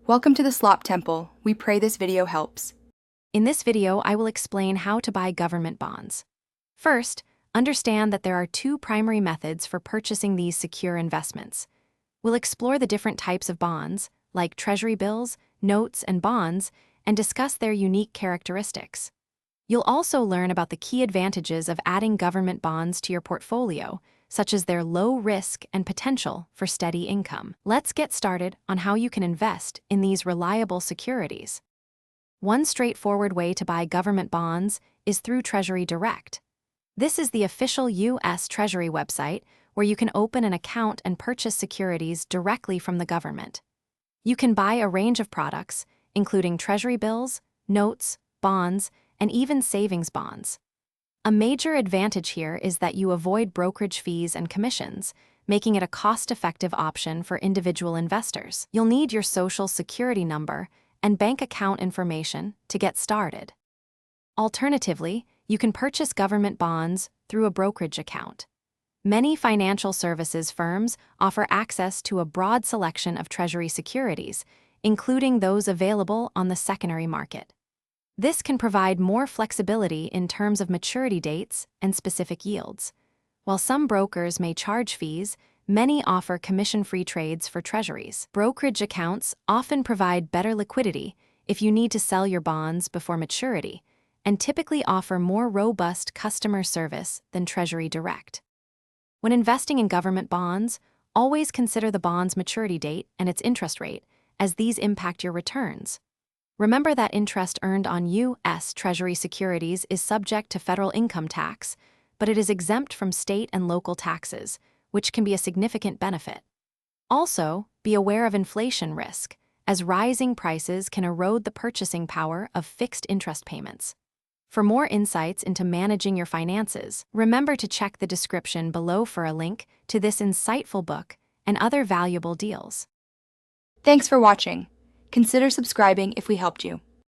Welcome to the Slop Temple. We pray this video helps. In this video, I will explain how to buy government bonds. First, understand that there are two primary methods for purchasing these secure investments. We'll explore the different types of bonds, like treasury bills, notes, and bonds, and discuss their unique characteristics. You'll also learn about the key advantages of adding government bonds to your portfolio, such as their low risk and potential for steady income. Let's get started on how you can invest in these reliable securities. One straightforward way to buy government bonds is through Treasury Direct. This is the official US Treasury website where you can open an account and purchase securities directly from the government. You can buy a range of products, including treasury bills, notes, bonds, and even savings bonds. A major advantage here is that you avoid brokerage fees and commissions, making it a cost-effective option for individual investors. You'll need your Social Security number and bank account information to get started. Alternatively, you can purchase government bonds through a brokerage account. Many financial services firms offer access to a broad selection of Treasury securities, including those available on the secondary market. This can provide more flexibility in terms of maturity dates and specific yields. While some brokers may charge fees, many offer commission-free trades for treasuries. Brokerage accounts often provide better liquidity if you need to sell your bonds before maturity, and typically offer more robust customer service than Treasury Direct. When investing in government bonds, always consider the bond's maturity date and its interest rate, as these impact your returns. Remember that interest earned on U.S. Treasury securities is subject to federal income tax, but it is exempt from state and local taxes, which can be a significant benefit. Also, be aware of inflation risk, as rising prices can erode the purchasing power of fixed interest payments. For more insights into managing your finances, remember to check the description below for a link to this insightful book and other valuable deals. Thanks for watching. Consider subscribing if we helped you.